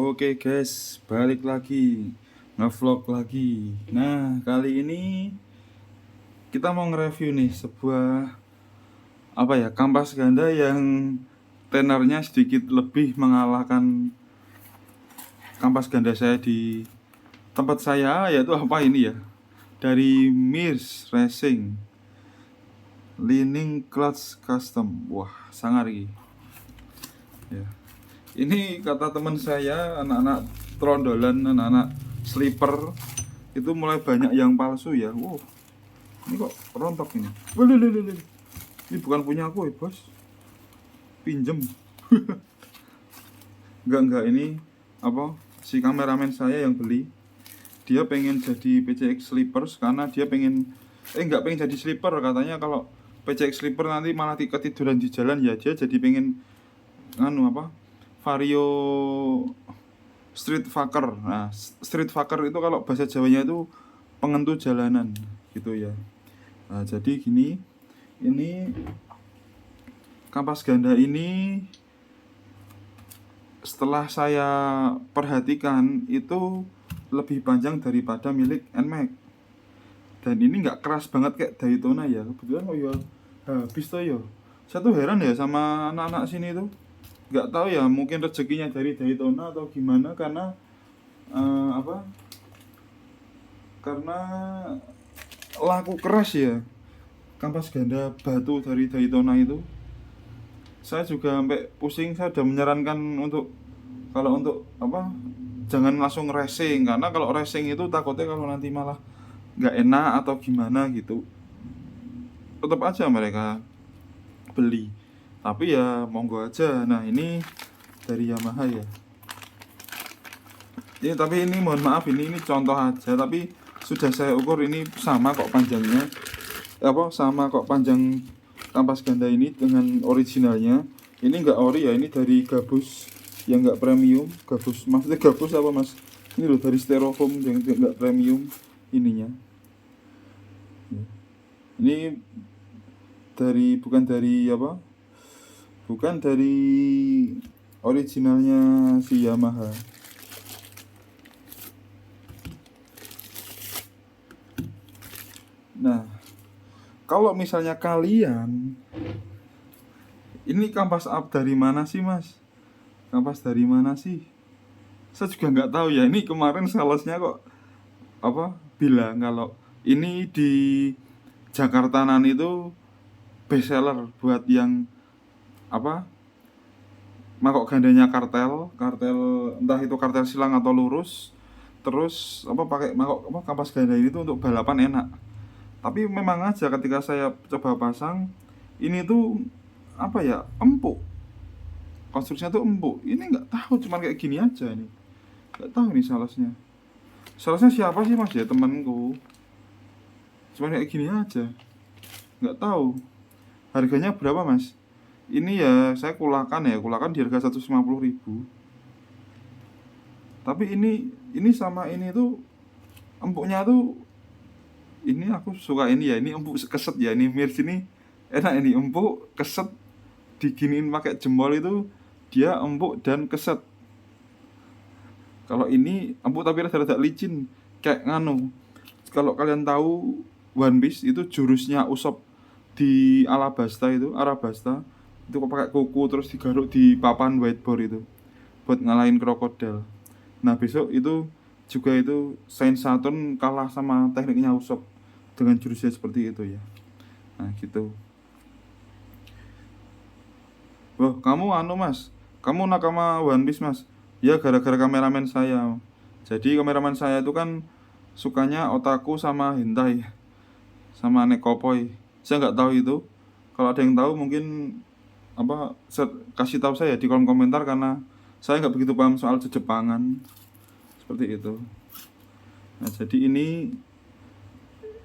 Oke guys, balik lagi ngevlog lagi. Nah, kali ini kita mau nge-review nih sebuah kampas ganda yang tenornya sedikit lebih mengalahkan kampas ganda saya di tempat saya, yaitu dari Mirs Racing Leaning Clutch Custom. Wah, sangar ini. Ya. Ini kata teman saya, anak-anak trondolan, anak-anak sleeper itu mulai banyak yang palsu ya. Wow, ini kok rontok ini. Lulululul. Ini bukan punya aku ya bos, pinjem. Enggak, ini si kameramen saya yang beli. Dia pengen jadi PCX Sleepers karena dia nggak pengen jadi sleeper, katanya kalau PCX Sleeper nanti malah ketiduran di jalan ya. Dia jadi pengen Vario street fucker. Nah, street fucker itu kalau bahasa Jawanya itu pengentu jalanan gitu ya. Nah, jadi gini, ini kampas ganda ini setelah saya perhatikan itu lebih panjang daripada milik NMAX. Dan ini nggak keras banget kayak Daytona ya. Kebetulan habis tuh ya. Saya tuh heran ya sama anak-anak sini tuh. Nggak tahu ya, mungkin rezekinya dari Daytona atau gimana, karena karena laku keras ya kampas ganda batu dari Daytona itu. Saya juga sampai pusing, saya udah menyarankan untuk jangan langsung racing, karena kalau racing itu takutnya kalau nanti malah nggak enak atau gimana gitu. Tetap aja mereka beli, tapi ya monggo aja. Nah, ini dari Yamaha ya. Tapi ini mohon maaf, ini contoh aja, tapi sudah saya ukur, ini sama kok panjangnya. Sama kok panjang kampas ganda ini dengan originalnya. Ini enggak ori ya, ini dari gabus yang enggak premium. Gabus, maksudnya gabus apa mas? Ini loh dari styrofoam yang enggak premium ininya. Ini bukan dari originalnya si Yamaha. Nah, kalau misalnya kalian, ini kampas up dari mana sih mas? Kampas dari mana sih? Saya juga nggak tahu ya. Ini kemarin salesnya kok bilang kalau ini di Jakartanan itu best seller buat yang mangkok gandanya kartel entah itu kartel silang atau lurus. Terus pakai mangkok kampas ganda ini tuh untuk balapan enak. Tapi memang aja ketika saya coba pasang, ini tuh empuk. Konstruksinya tuh empuk. Ini nggak tahu, cuman kayak gini aja nih. Nggak tahu nih salesnya. Salesnya siapa sih mas ya, temanku. Cuman kayak gini aja. Nggak tahu. Harganya berapa mas? Ini ya saya kulakan di harga 150.000. Tapi ini sama ini tuh empuknya tuh, ini aku suka ini ya, ini empuk keset ya, ini Mirs ini enak, ini empuk keset, diginiin pakai jempol itu dia empuk dan keset. Kalau ini empuk tapi rada-rada licin kayak kalau kalian tahu One Piece itu jurusnya Usopp di Arabasta itu kok pakai kuku terus digaruk di papan whiteboard itu buat ngalahin krokodil. Nah, besok itu juga itu Saint Saturn kalah sama tekniknya Usopp dengan jurusnya seperti itu ya. Nah gitu. Wah, kamu mas, kamu nakama One Piece mas? Ya gara-gara kameramen saya. Jadi kameramen saya itu kan sukanya otaku sama hentai, sama nekopoi. Saya nggak tahu itu. Kalau ada yang tahu mungkin kasih tahu saya di kolom komentar, karena saya nggak begitu paham soal Jepangan seperti itu. Nah, jadi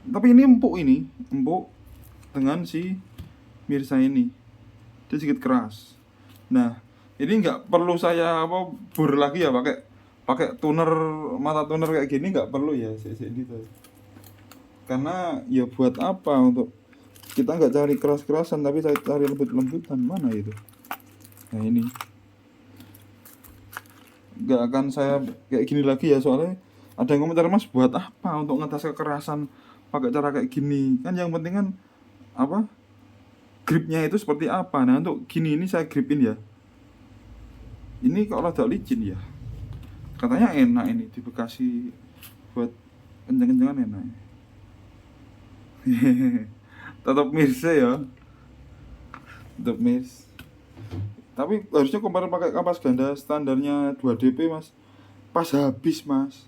tapi ini empuk dengan si Mirsa ini. Dia sedikit keras. Nah, ini nggak perlu saya bur lagi ya pakai tuner, mata tuner kayak gini nggak perlu ya gitu. Karena ya buat apa, untuk kita nggak cari keras-kerasan tapi cari lembut-lembutan, mana itu. Nah, ini nggak akan saya kayak gini lagi ya, soalnya ada yang komentar, Mas buat apa untuk ngetes kekerasan pakai cara kayak gini, kan yang penting kan apa, gripnya itu seperti apa. Nah untuk gini ini saya gripin ya, ini kok rada licin ya, katanya enak ini di Bekasi buat kenceng-kencengan enak. Tetap mirs ya, tetap mirs. Tapi harusnya kemarin pakai kapas ganda standarnya 2 DP mas, pas habis mas,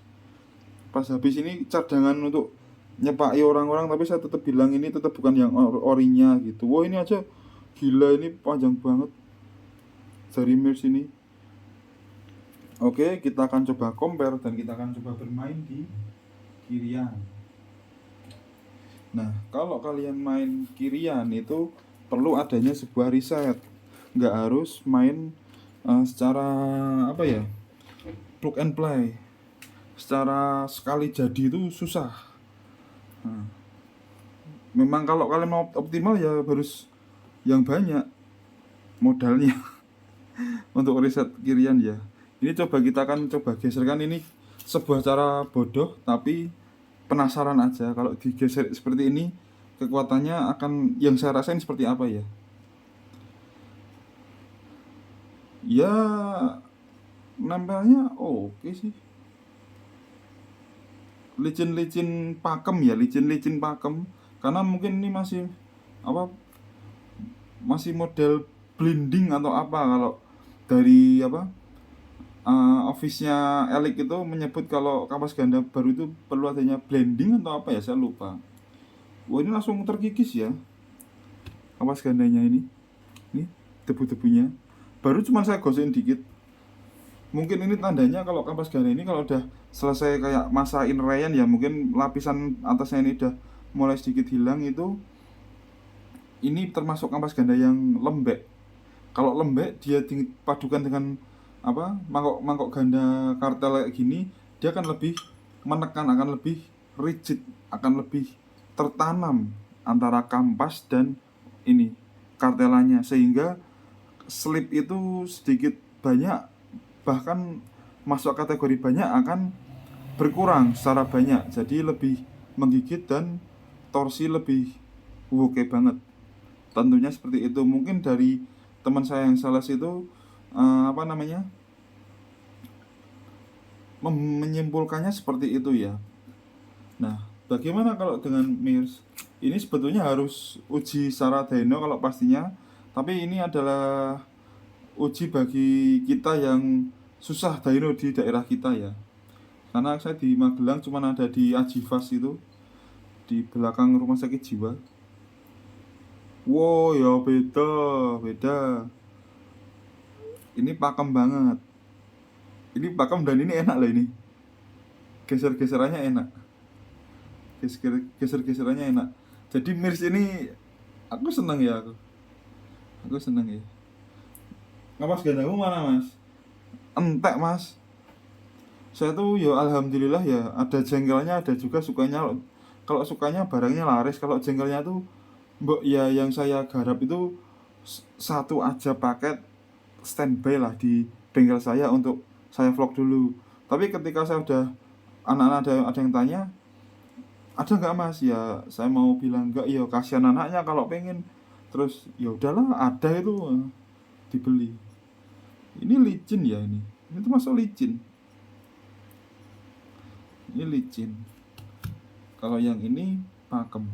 pas habis. Ini cadangan untuk nyepaki orang-orang, tapi saya tetap bilang ini tetap bukan yang orinya gitu. Wah ini aja gila, ini panjang banget dari mirs ini. Oke, kita akan coba compare dan kita akan coba bermain di kirian. Nah, kalau kalian main kirian itu perlu adanya sebuah riset. Nggak harus main secara apa ya, plug and play. Secara sekali jadi itu susah. Nah, memang kalau kalian mau optimal ya harus yang banyak modalnya untuk riset kirian ya. Ini coba kita akan coba geserkan ini, sebuah cara bodoh tapi penasaran aja kalau digeser seperti ini kekuatannya akan yang saya rasain seperti apa ya. Ya nempelnya oke sih, licin-licin pakem ya, licin-licin pakem, karena mungkin ini masih apa, masih model blending atau apa. Kalau dari apa, office-nya Elik itu menyebut kalau kapas ganda baru itu perlu adanya blending atau apa ya, saya lupa. Wah ini langsung terkikis ya kapas gandanya ini debu-debunya, baru cuma saya gosein dikit. Mungkin ini tandanya kalau kapas ganda ini kalau udah selesai kayak masa inrayan ya, mungkin lapisan atasnya ini udah mulai sedikit hilang. Itu ini termasuk kampas ganda yang lembek. Kalau lembek dia dipadukan dengan apa, mangkok ganda kartel kayak gini, dia akan lebih menekan, akan lebih rigid, akan lebih tertanam antara kampas dan ini kartelannya, sehingga slip itu sedikit banyak, bahkan masuk kategori banyak akan berkurang secara banyak, jadi lebih menggigit dan torsi lebih oke banget. Tentunya seperti itu. Mungkin dari teman saya yang sales itu apa namanya, menyimpulkannya seperti itu ya. Nah, bagaimana kalau dengan mirs? Ini sebetulnya harus uji secara dyno kalau pastinya, tapi ini adalah uji bagi kita yang susah dyno di daerah kita ya. Karena saya di Magelang cuma ada di Ajivas itu, di belakang rumah sakit jiwa. Wow ya beda, beda. Ini pakem banget. Ini pakem dan ini enak lah ini. Geser-geserannya enak. Geser-geserannya enak. Jadi mirs ini aku seneng ya aku. Aku seneng ya. Ngapas gandamu mana mas? Entek mas. Saya tuh ya alhamdulillah ya, ada jengkelnya ada juga sukanya. Kalau sukanya barangnya laris, kalau jengkelnya tuh mbok ya yang saya garap itu satu aja paket standby lah di bengkel saya untuk saya vlog dulu. Tapi ketika saya udah, anak-anak ada yang tanya ada nggak mas, ya saya mau bilang nggak, ya kasihan anaknya kalau pengen. Terus ya udahlah, ada itu dibeli. Ini licin ya, ini tuh masuk licin, ini licin. Kalau yang ini pakem.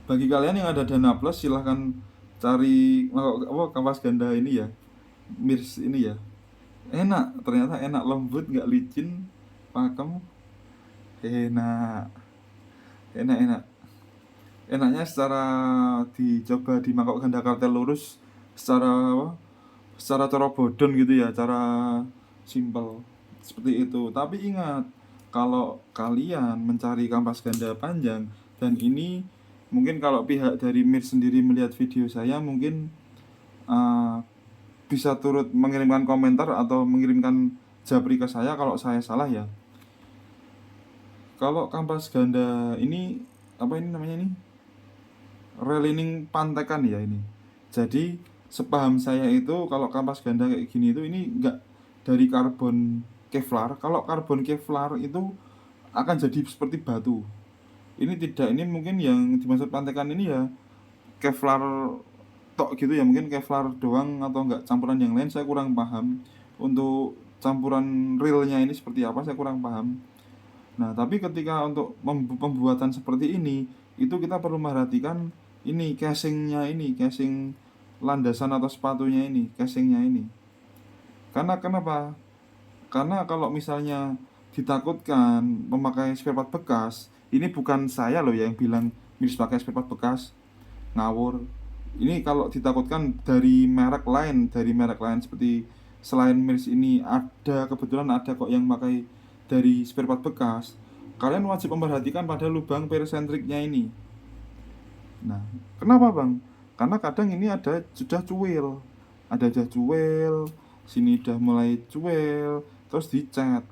Bagi kalian yang ada dana plus silahkan cari apa, kampas ganda ini ya, mirs ini ya. Enak, ternyata enak, lembut, nggak licin, pakem, enak, enak, enak. Enaknya secara dicoba di mangkok ganda kartel lurus, secara apa, secara cara bodon gitu ya, cara simple seperti itu. Tapi ingat, kalau kalian mencari kampas ganda panjang, dan ini mungkin kalau pihak dari Mir sendiri melihat video saya, mungkin uh, bisa turut mengirimkan komentar atau mengirimkan japri ke saya kalau saya salah ya. Kalau kampas ganda ini apa ini namanya, ini relining pantekan ya ini. Jadi sepaham saya itu kalau kampas ganda kayak gini itu ini dari karbon Kevlar. Kalau karbon Kevlar itu akan jadi seperti batu. Ini mungkin yang dimaksud pantekan ini ya Kevlar tok gitu ya, mungkin Kevlar doang atau enggak campuran yang lain, saya kurang paham. Untuk campuran realnya ini seperti apa saya kurang paham. Nah, tapi ketika untuk pembuatan seperti ini, itu kita perlu memperhatikan ini casingnya, ini casing landasan atau sepatunya ini, casingnya ini. Karena kenapa? Karena kalau misalnya ditakutkan memakai spare part bekas, ini bukan saya loh yang bilang miris pakai spare part bekas, ngawur. Ini kalau ditakutkan dari merek lain seperti selain miris ini ada, kebetulan ada kok yang pakai dari spare part bekas. Kalian wajib memperhatikan pada lubang perisentriknya ini. Nah, kenapa bang? Karena kadang ini sudah cuil, sini udah mulai cuil, terus dicat.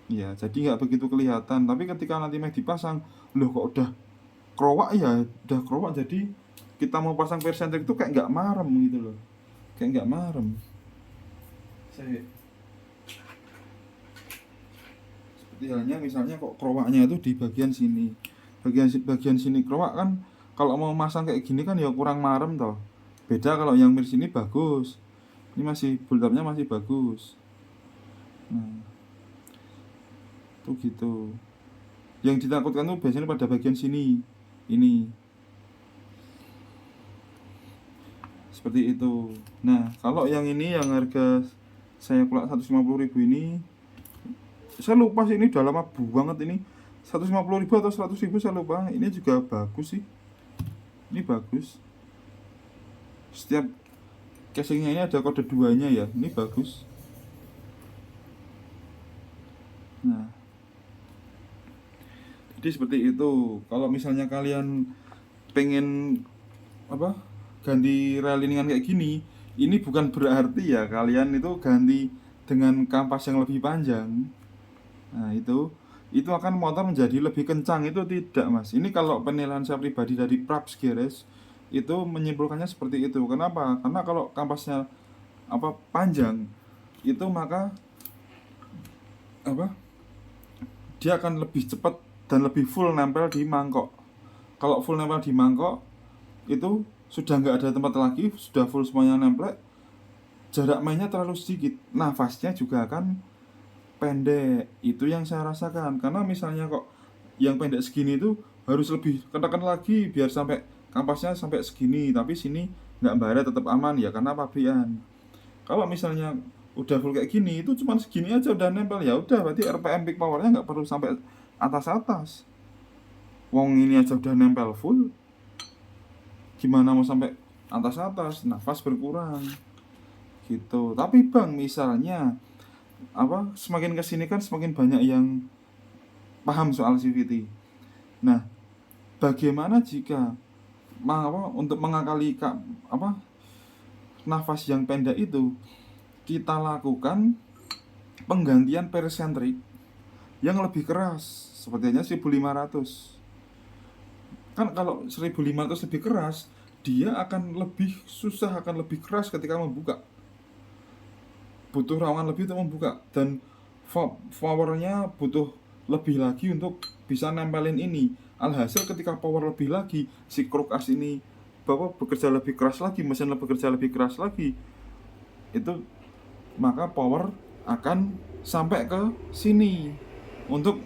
Ya, jadi nggak begitu kelihatan. Tapi ketika nanti mau dipasang, loh kok udah kerowak ya, jadi kita mau pasang persentrik itu kayak nggak marem gitu loh, kayak nggak marem. Seperti halnya misalnya kok kerowaknya itu di bagian sini kerowak kan, kalau mau masang kayak gini kan ya kurang marem toh. Beda kalau yang miris ini bagus, ini masih build-upnya masih bagus. Nah, tuh gitu. Yang ditakutkan tuh biasanya pada bagian sini ini, seperti itu. Nah, kalau yang ini yang harga saya kulak 150.000 ini, saya lupa sih, ini udah lama banget ini, 150.000 atau 100.000 saya lupa. Ini juga bagus sih, ini bagus. Setiap casingnya ini ada kode 2-nya ya, ini bagus. Nah, jadi seperti itu. Kalau misalnya kalian pengen apa ganti reliningan kayak gini, ini bukan berarti ya kalian itu ganti dengan kampas yang lebih panjang. Nah, itu akan motor menjadi lebih kencang, itu tidak mas. Ini kalau penilaian saya pribadi dari Praps Garage itu menyimpulkannya seperti itu. Kenapa? Karena kalau kampasnya panjang, itu maka apa dia akan lebih cepat dan lebih full nempel di mangkok. Kalau full nempel di mangkok itu sudah nggak ada tempat lagi, sudah full semuanya nempel, jarak mainnya terlalu sedikit, nafasnya juga akan pendek. Itu yang saya rasakan. Karena misalnya kok yang pendek segini itu harus lebih ketekan lagi biar sampai kampasnya sampai segini, tapi sini nggak baret, tetap aman ya karena pabrikan. Kalau misalnya udah full kayak gini, itu cuma segini aja udah nempel, ya udah berarti RPM peak powernya nggak perlu sampai atas-atas. Wong ini aja udah nempel full, gimana mau sampai atas-atas, nafas berkurang gitu. Tapi bang, misalnya semakin kesini kan semakin banyak yang paham soal CVT. Nah, bagaimana jika untuk mengakali nafas yang pendek itu kita lakukan penggantian persentrik yang lebih keras, sepertinya 1500. Kan kalau 1500 lebih keras, dia akan lebih susah, akan lebih keras ketika membuka, butuh rawangan lebih untuk membuka, dan powernya butuh lebih lagi untuk bisa nempelin ini. Alhasil ketika power lebih lagi, si krukas ini bekerja lebih keras lagi, mesin bekerja lebih keras lagi, itu maka power akan sampai ke sini untuk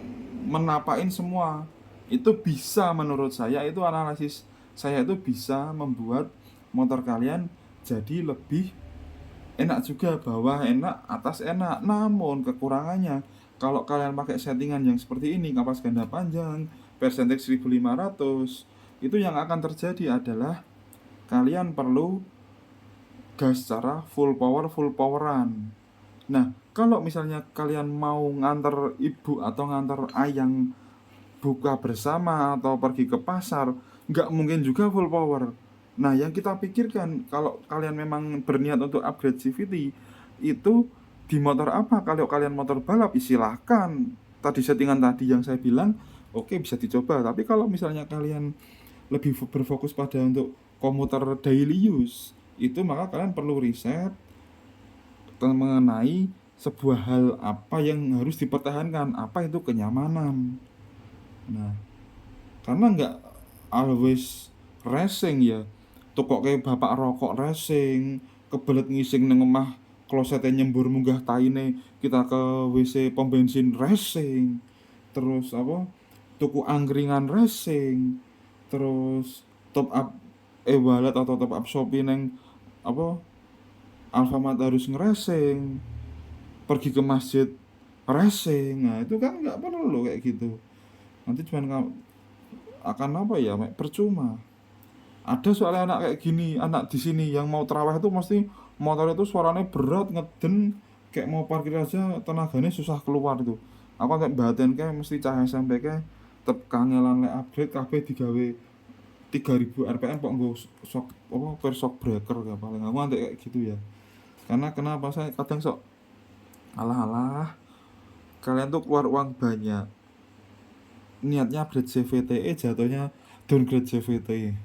menapain semua. Itu bisa, menurut saya, itu analisis saya, itu bisa membuat motor kalian jadi lebih enak juga, bawah enak, atas enak. Namun kekurangannya, kalau kalian pakai settingan yang seperti ini, kapas ganda panjang, persentrik 1500, itu yang akan terjadi adalah kalian perlu gas secara full poweran. Nah, kalau misalnya kalian mau nganter ibu atau nganter ayang buka bersama atau pergi ke pasar, nggak mungkin juga full power. Nah, yang kita pikirkan kalau kalian memang berniat untuk upgrade CVT, itu di motor apa? Kalau kalian motor balap, silahkan. Tadi settingan tadi yang saya bilang, oke, bisa dicoba. Tapi kalau misalnya kalian lebih berfokus pada untuk komuter daily use, itu maka kalian perlu riset mengenai sebuah hal apa yang harus dipertahankan, apa itu kenyamanan. Nah, karena nggak always racing ya, tuh kok kayak bapak rokok racing, kebelet ngising nang omah klosete nyembur munggah taine, kita ke WC pom bensin racing, terus apa tuku angkringan racing, terus top up e-wallet atau top up Shopee neng apa Alfamart harus ngeracing, pergi ke masjid racing. Nah itu kan nggak perlu loh kayak gitu, nanti cuman akan apa ya, percuma. Ada soalnya anak kayak gini, anak di sini yang mau terawih itu mesti motor itu suaranya berat ngeden, kayak mau parkir aja tenaganya susah keluar itu. Aku kayak batin kayak mesti cahaya sampai kayak tetep kangelan lek upgrade kabeh digawe 3000 rpm kok nggo shock apa per shock breaker gak paling aku nanti kayak gitu ya. Karena kenapa saya kadang sok alah-alah kalian tuh keluar uang banyak, niatnya upgrade CVTe jatuhnya downgrade CVT.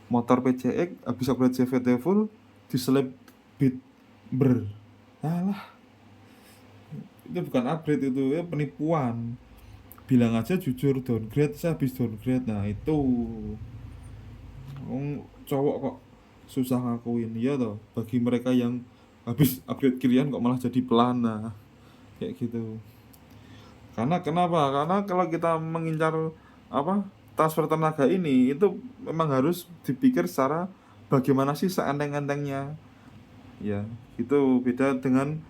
Motor PCX habis upgrade CVT full diselip beat ber, alah itu bukan upgrade, itu ya penipuan. Bilang aja jujur downgrade, saya habis downgrade. Nah itu cowok kok susah ngakuin ya toh, bagi mereka yang habis upgrade kirian kok malah jadi pelana kayak gitu. Karena kenapa? Karena kalau kita mengincar apa transfer tenaga ini itu memang harus dipikir secara bagaimana sih seenteng-entengnya. Ya, itu beda dengan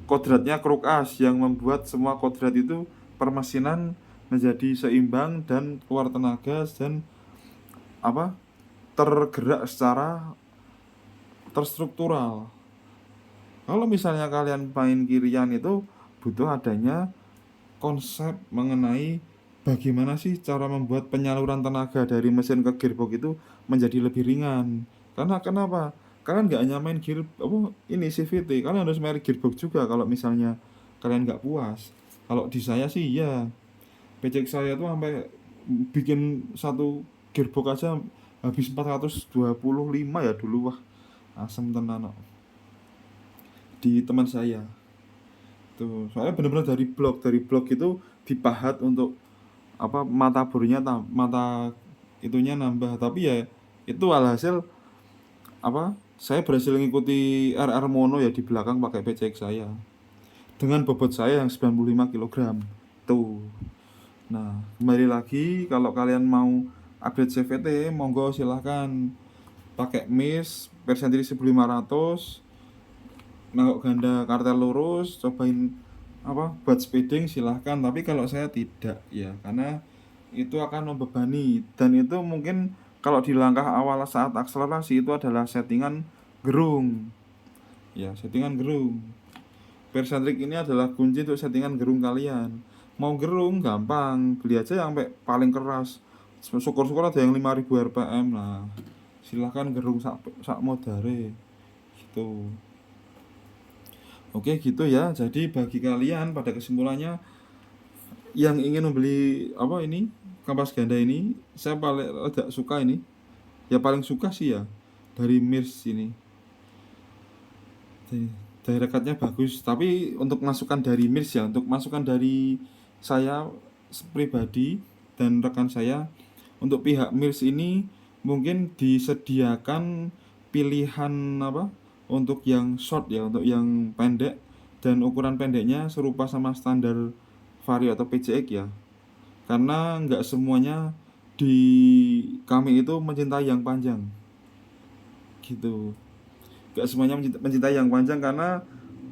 kodratnya Kruk As yang membuat semua kodrat itu permesinan menjadi seimbang dan keluar tenaga dan apa tergerak secara terstruktural. Kalau misalnya kalian main kirian itu butuh adanya konsep mengenai bagaimana sih cara membuat penyaluran tenaga dari mesin ke gearbox itu menjadi lebih ringan. Karena kenapa? Kalian nggak hanya main gear apa ini CVT, kalian harus main gearbox juga kalau misalnya kalian nggak puas. Kalau di saya sih ya, PC saya tuh sampai bikin satu gearbox aja habis 425 ya dulu, wah asem tenan kok. Di teman saya tuh soalnya bener-bener dari blok itu dipahat untuk apa mata bornya mata itunya nambah, tapi ya itu alhasil apa saya berhasil ngikuti RR mono ya di belakang pakai PCX saya dengan bobot saya yang 95 kg tuh. Nah kembali lagi, kalau kalian mau upgrade CVT monggo silahkan pakai MIS Persentri 1500, nangkok ganda kartel lurus, cobain apa buat speeding silahkan, tapi kalau saya tidak ya, karena itu akan membebani dan itu mungkin kalau di langkah awal saat akselerasi itu adalah settingan gerung ya, settingan gerung. Persentrik ini adalah kunci untuk settingan gerung kalian. Mau gerung gampang, beli aja yang sampai paling keras, syukur-syukur ada yang 5000 rpm. Nah silahkan gerung sak modare gitu. Oke gitu ya. Jadi bagi kalian pada kesimpulannya yang ingin membeli apa ini kampas ganda ini, saya paling agak suka ini. Ya paling suka sih ya dari Mirs ini. Dari rekatnya bagus, tapi untuk masukan dari Mirs ya, untuk masukan dari saya pribadi dan rekan saya, untuk pihak Mirs ini mungkin disediakan pilihan apa untuk yang short ya, untuk yang pendek dan ukuran pendeknya serupa sama standar Vario atau PCX ya, karena nggak semuanya di kami itu mencintai yang panjang gitu, nggak semuanya mencintai yang panjang. Karena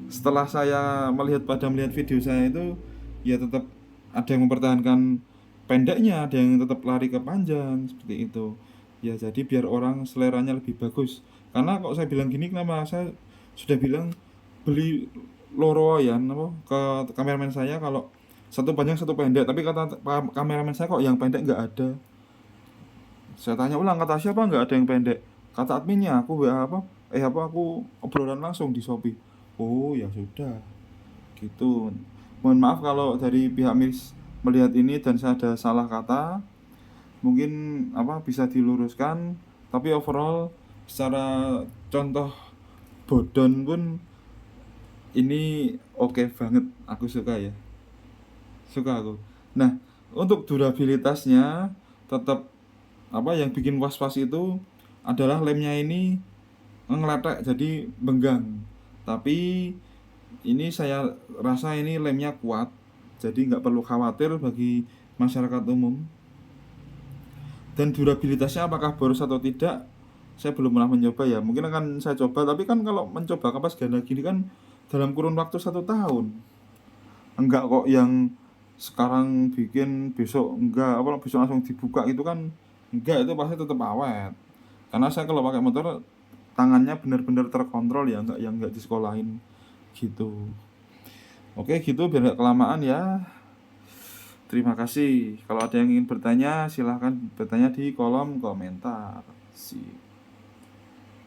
setelah saya melihat video saya itu ya tetap ada yang mempertahankan pendeknya, ada yang tetap lari ke panjang seperti itu ya. Jadi biar orang seleranya lebih bagus. Karena kok saya bilang gini, kenapa saya sudah bilang beli loro ya apa ke kameramen saya, kalau satu panjang satu pendek, tapi kata kameramen saya kok yang pendek nggak ada. Saya tanya ulang, kata siapa nggak ada yang pendek? Kata adminnya, aku WA apa aku obrolan langsung di Shopee. Oh ya sudah gitu. Mohon maaf kalau dari pihak Miss melihat ini dan saya ada salah kata, mungkin apa bisa diluruskan. Tapi overall secara contoh bodon pun ini oke banget, aku suka ya, suka aku. Nah, untuk durabilitasnya tetap apa yang bikin was-was itu adalah lemnya ini ngeletek jadi benggang. Tapi ini saya rasa ini lemnya kuat, jadi nggak perlu khawatir bagi masyarakat umum. Dan durabilitasnya apakah boros atau tidak, saya belum pernah mencoba ya. Mungkin akan saya coba, tapi kan kalau mencoba kapas ganda gini kan dalam kurun waktu 1 tahun. Enggak kok yang sekarang bikin besok enggak, apa besok langsung dibuka itu kan enggak, itu pasti tetap awet. Karena saya kalau pakai motor tangannya benar-benar terkontrol ya, enggak yang enggak di sekolahin gitu. Oke gitu biar enggak kelamaan ya. Terima kasih. Kalau ada yang ingin bertanya silahkan bertanya di kolom komentar. Sip.